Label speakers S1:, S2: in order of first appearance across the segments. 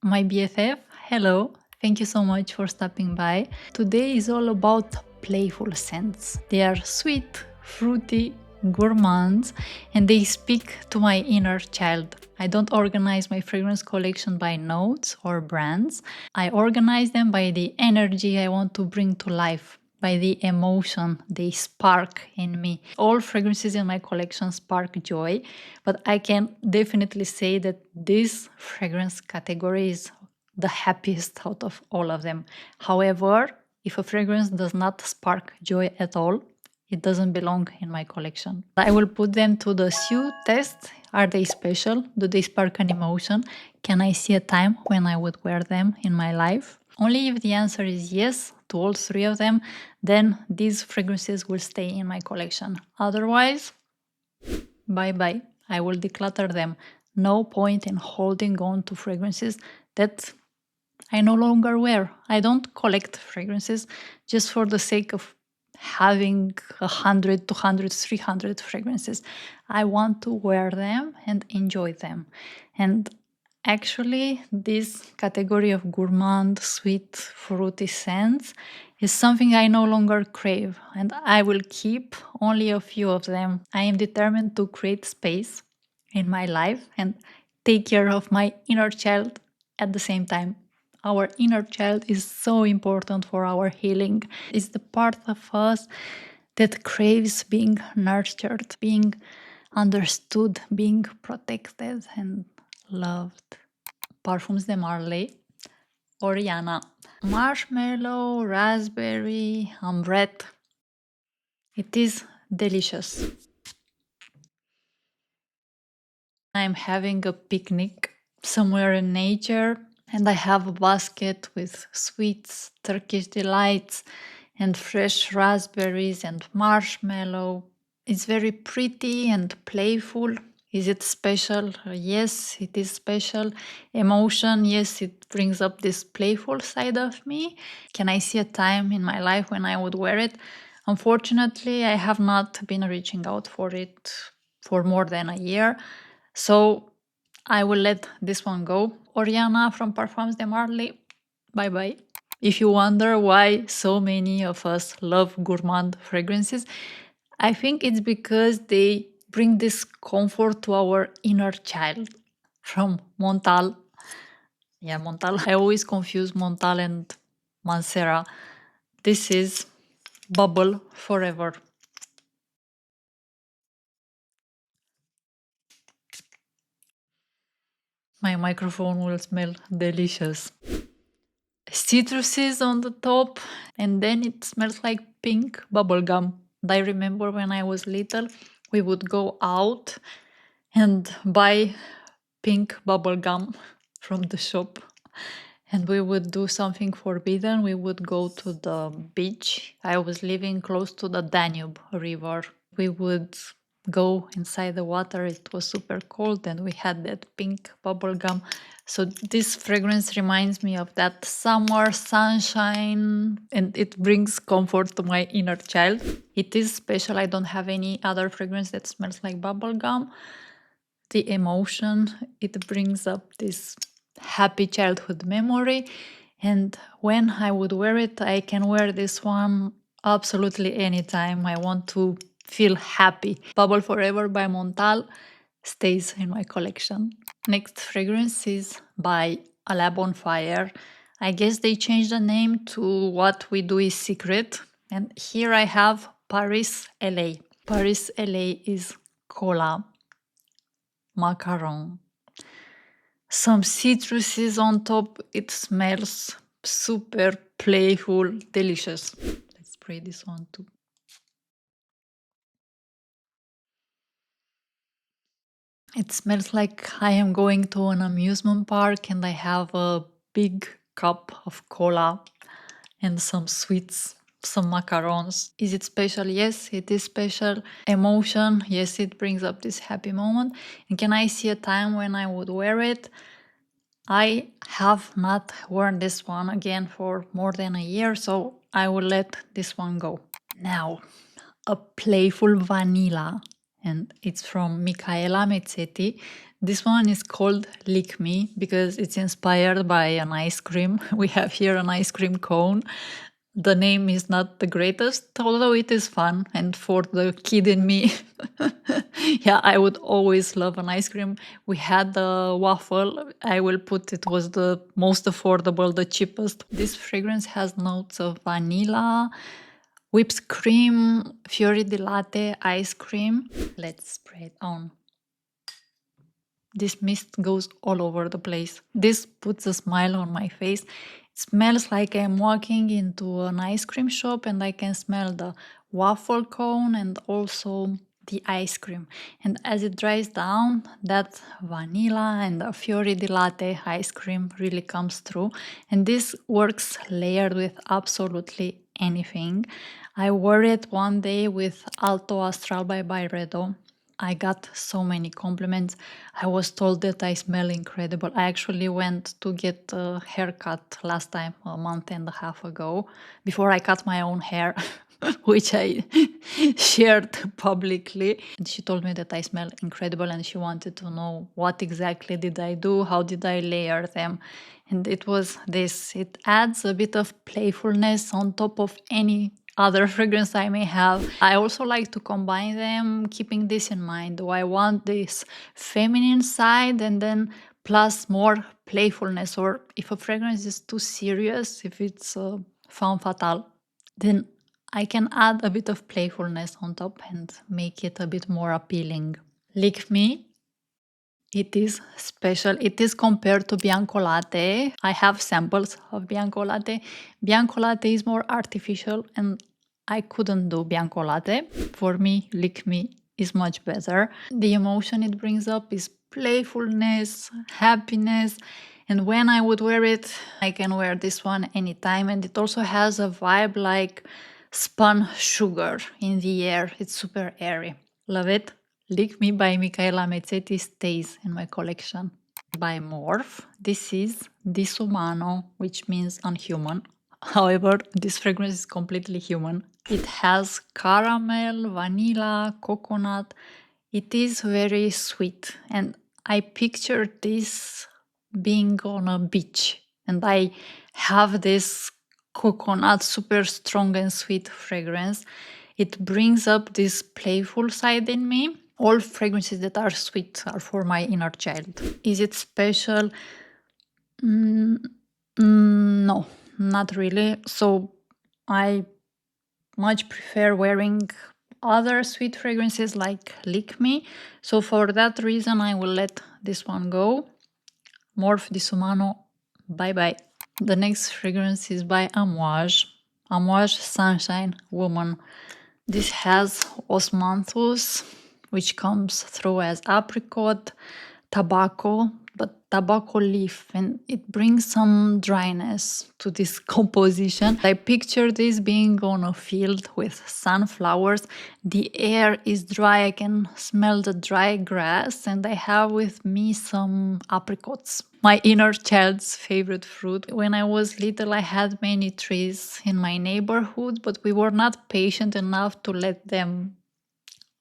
S1: my BFF, hello. Thank you so much for stopping by. Today is all about playful scents. They are sweet, fruity, gourmands, and they speak to my inner child. I don't organize my fragrance collection by notes or brands. I organize them by the energy I want to bring to life, by the emotion they spark in me. All fragrances in my collection spark joy, but I can definitely say that this fragrance category is the happiest out of all of them. However, if a fragrance does not spark joy at all, it doesn't belong in my collection. I will put them to the SU test. Are they special? Do they spark an emotion? Can I see a time when I would wear them in my life? Only if the answer is yes to all three of them, then these fragrances will stay in my collection. Otherwise, bye bye. I will declutter them. No point in holding on to fragrances that I no longer wear. I don't collect fragrances just for the sake of having 100, 200, 300 fragrances. I want to wear them and enjoy them. And actually, this category of gourmand, sweet, fruity scents is something I no longer crave, and I will keep only a few of them. I am determined to create space in my life and take care of my inner child at the same time. Our inner child is so important for our healing. It's the part of us that craves being nurtured, being understood, being protected and loved. Parfums de Marley, Oriana. Marshmallow, raspberry, ambrette. It is delicious. I'm having a picnic somewhere in nature, and I have a basket with sweets, Turkish delights, and fresh raspberries and marshmallow. It's very pretty and playful. Is it special? Yes, it is special. Emotion, yes, it brings up this playful side of me. Can I see a time in my life when I would wear it? Unfortunately, I have not been reaching out for it for more than a year. So I will let this one go. Oriana from Parfums de Marley, bye bye. If you wonder why so many of us love gourmand fragrances, I think it's because they bring this comfort to our inner child. From Montale. Yeah, Montale. I always confuse Montale and Mancera. This is Bubble Forever. My microphone will smell delicious. Citruses on the top, and then it smells like pink bubblegum. I remember when I was little, we would go out and buy pink bubblegum from the shop, and we would do something forbidden. We would go to the beach. I was living close to the Danube River. We would go inside the water. It was super cold, and we had that pink bubblegum. So this fragrance reminds me of that summer sunshine, and it brings comfort to my inner child. It is special. I don't have any other fragrance that smells like bubblegum. The emotion, it brings up this happy childhood memory. And when I would wear it, I can wear this one absolutely anytime I want to feel happy. Bubble Forever by Montale stays in my collection. Next fragrance is by A Lab on Fire. I guess they changed the name to What We Do Is Secret. And here I have Paris L.A. Paris L.A. is cola, macaron, some citruses on top. It smells super playful, delicious. Let's spray this one too. It smells like I am going to an amusement park and I have a big cup of cola and some sweets, some macarons. Is it special? Yes, it is special. Emotion, yes, it brings up this happy moment. And can I see a time when I would wear it? I have not worn this one again for more than a year, so I will let this one go. Now, a playful vanilla. and it's from Michela Mezzetti. This one is called Lick Me because it's inspired by an ice cream. We have here an ice cream cone. The name is not the greatest, although it is fun. And for the kid in me, yeah, I would always love an ice cream. We had the waffle. I will put it was the most affordable, the cheapest. This fragrance has notes of vanilla, whipped cream, fiori di latte, ice cream. Let's spray it on. This mist goes all over the place. This puts a smile on my face. It smells like I'm walking into an ice cream shop and I can smell the waffle cone and also the ice cream. And as it dries down, that vanilla and the fiori di latte ice cream really comes through. And this works layered with absolutely anything. I wore it one day with Alto Astral by Byron. I got so many compliments. I was told that I smell incredible. I actually went to get a haircut last time, a month and a half ago, before I cut my own hair, which I shared publicly. And she told me that I smell incredible and she wanted to know what exactly did I do, how did I layer them. And it was this. It adds a bit of playfulness on top of any other fragrance I may have. I also like to combine them, keeping this in mind. Do I want this feminine side and then plus more playfulness? Or if a fragrance is too serious, if it's femme fatale, then I can add a bit of playfulness on top and make it a bit more appealing. Lick Me. It is special. It is compared to Bianco Latte. I have samples of Bianco Latte. Bianco Latte is more artificial and I couldn't do Bianco Latte. For me, Lick Me is much better. The emotion it brings up is playfulness, happiness. And when I would wear it, I can wear this one anytime. And it also has a vibe like spun sugar in the air. It's super airy. Love it. Lick Me by Michela Mezzetti stays in my collection. By Morph, this is Disumano, which means unhuman. However, this fragrance is completely human. It has caramel, vanilla, coconut. It is very sweet. And I picture this being on a beach. And I have this coconut, super strong and sweet fragrance. It brings up this playful side in me. All fragrances that are sweet are for my inner child. Is it special? No, not really. So I much prefer wearing other sweet fragrances like Lick Me. So for that reason, I will let this one go. Morph Disumano, bye bye. The next fragrance is by Amouage. Amouage Sunshine Woman. This has osmanthus, which comes through as apricot, tobacco, but tobacco leaf, and it brings some dryness to this composition. I picture this being on a field with sunflowers. The air is dry, I can smell the dry grass, and I have with me some apricots. My inner child's favorite fruit. When I was little, I had many trees in my neighborhood, but we were not patient enough to let them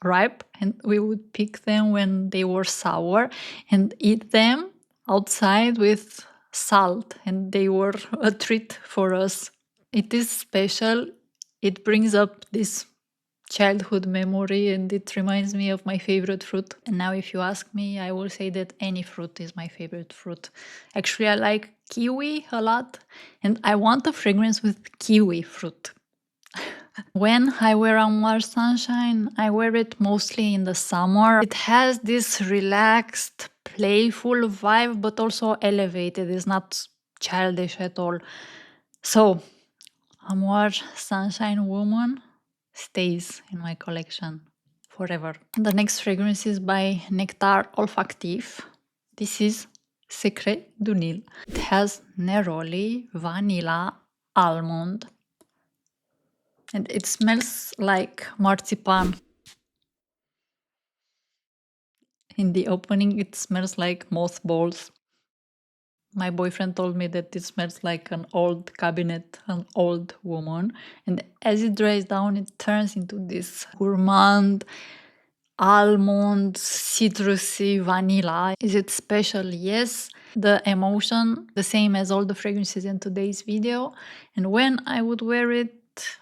S1: ripe, and we would pick them when they were sour and eat them outside with salt, and they were a treat for us. It is special. It brings up this childhood memory and it reminds me of my favorite fruit. And now if you ask me, I will say that any fruit is my favorite fruit. Actually, I like kiwi a lot and I want a fragrance with kiwi fruit. When I wear Amouage Sunshine, I wear it mostly in the summer. It has this relaxed, playful vibe, but also elevated. It's not childish at all. So, Amouage Sunshine Woman stays in my collection forever. The next fragrance is by Nectar Olfactif. This is Secret du Nil. It has neroli, vanilla, almond, and it smells like marzipan. In the opening, it smells like mothballs. My boyfriend told me that it smells like an old cabinet, an old woman. And as it dries down, it turns into this gourmand, almond, citrusy, vanilla. Is it special? Yes. The emotion, the same as all the fragrances in today's video. And when I would wear it,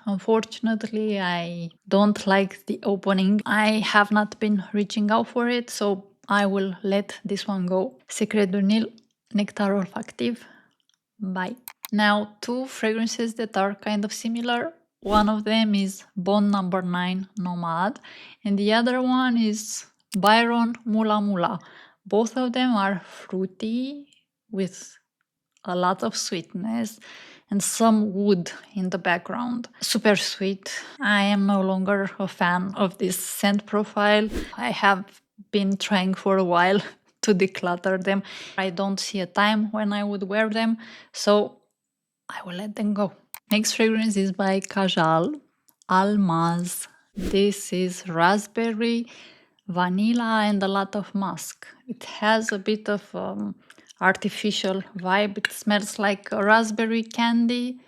S1: unfortunately, I don't like the opening. I have not been reaching out for it, so I will let this one go. Secret de Nil, Nectar Olfactif. Bye. Now, two fragrances that are kind of similar. One of them is Bond number 9 Nomad, and the other one is Byron Mula Mula. Both of them are fruity with a lot of sweetness and some wood in the background. Super sweet. I am no longer a fan of this scent profile. I have been trying for a while to declutter them. I don't see a time when I would wear them, so I will let them go. Next fragrance is by Kajal Almaz. This is raspberry, vanilla, and a lot of musk. It has a bit of artificial vibe. It smells like a raspberry candy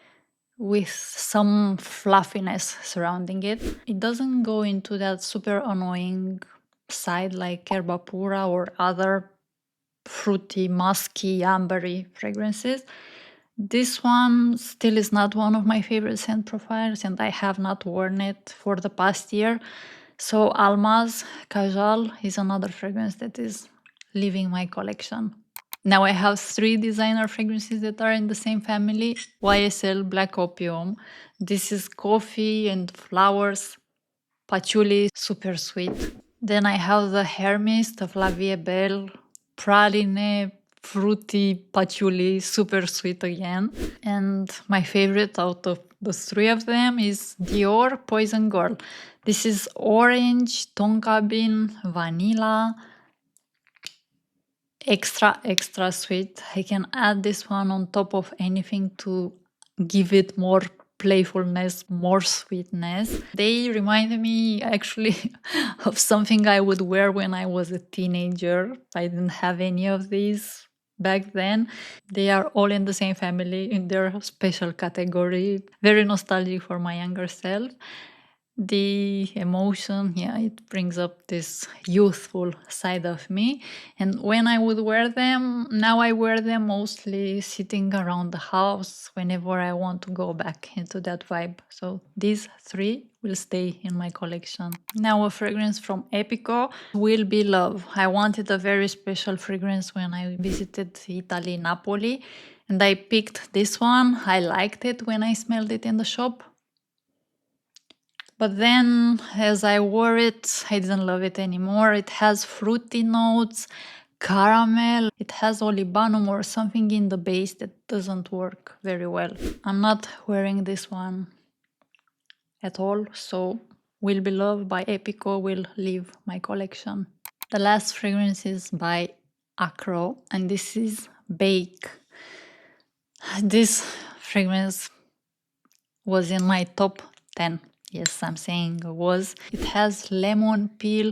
S1: with some fluffiness surrounding it. It doesn't go into that super annoying side like Herba Pura or other fruity, musky, ambery fragrances. This one still is not one of my favorite scent profiles, and I have not worn it for the past year. So Almaz Kajal is another fragrance that is leaving my collection. Now I have 3 designer fragrances that are in the same family. YSL Black Opium. This is coffee and flowers. Patchouli, super sweet. Then I have the Hair Mist of La Vie Belle. Praline, fruity patchouli, super sweet again. And my favorite out of the 3 of them is Dior Poison Girl. This is orange, tonka bean, vanilla. Extra sweet. I can add this one on top of anything to give it more playfulness, more sweetness. They remind me actually of something I would wear when I was a teenager. I didn't have any of these back then. They are all in the same family, in their special category. Very nostalgic for my younger self. The emotion, yeah, it brings up this youthful side of me. And when I would wear them, now I wear them mostly sitting around the house whenever I want to go back into that vibe. So these 3 will stay in my collection. Now a fragrance from Epico will be Love. I wanted a very special fragrance when I visited Italy, Napoli, and I picked this one. I liked it when I smelled it in the shop. But then, as I wore it, I didn't love it anymore. It has fruity notes, caramel. It has olibanum or something in the base that doesn't work very well. I'm not wearing this one at all, so Will Be Love by Epico will leave my collection. The last fragrance is by Akro, and this is Bake. This fragrance was in my top 10. Yes, I'm saying was. It has lemon peel,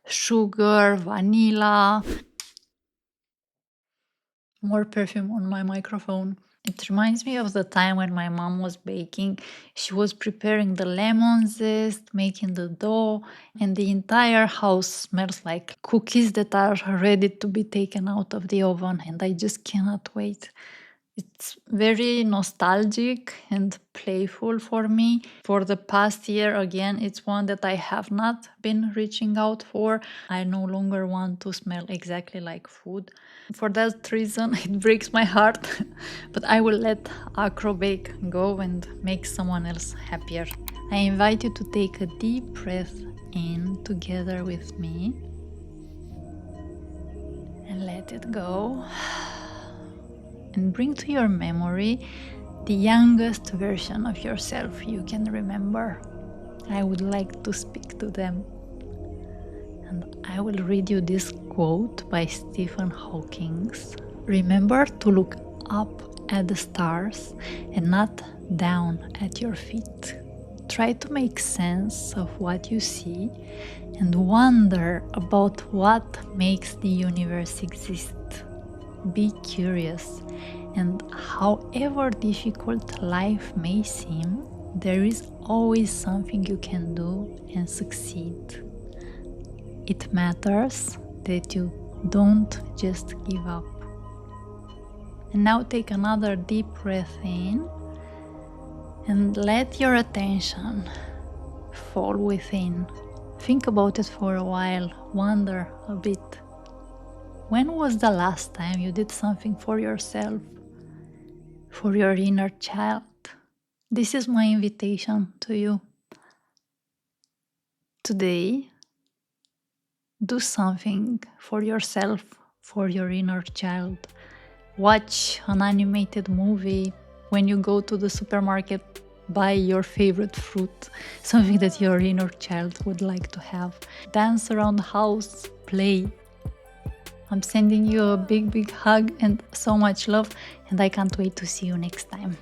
S1: sugar, vanilla. More perfume on my microphone. It reminds me of the time when my mom was baking. She was preparing the lemon zest, making the dough, and the entire house smells like cookies that are ready to be taken out of the oven, and I just cannot wait. It's very nostalgic and playful for me. For the past year, again, it's one that I have not been reaching out for. I no longer want to smell exactly like food. For that reason, it breaks my heart, but I will let Akro Bake go and make someone else happier. I invite you to take a deep breath in together with me and let it go. And bring to your memory the youngest version of yourself you can remember. I would like to speak to them. And I will read you this quote by Stephen Hawking. Remember to look up at the stars and not down at your feet. Try to make sense of what you see and wonder about what makes the universe exist. Be curious, and however difficult life may seem, there is always something you can do and succeed. it matters that you don't just give up. And now take another deep breath in and let your attention fall within. Think about it for a while, wonder a bit. When was the last time you did something for yourself, for your inner child? This is my invitation to you. Today, do something for yourself, for your inner child. Watch an animated movie. When you go to the supermarket, buy your favorite fruit, something that your inner child would like to have. Dance around the house, play. I'm sending you a big hug and so much love, and I can't wait to see you next time.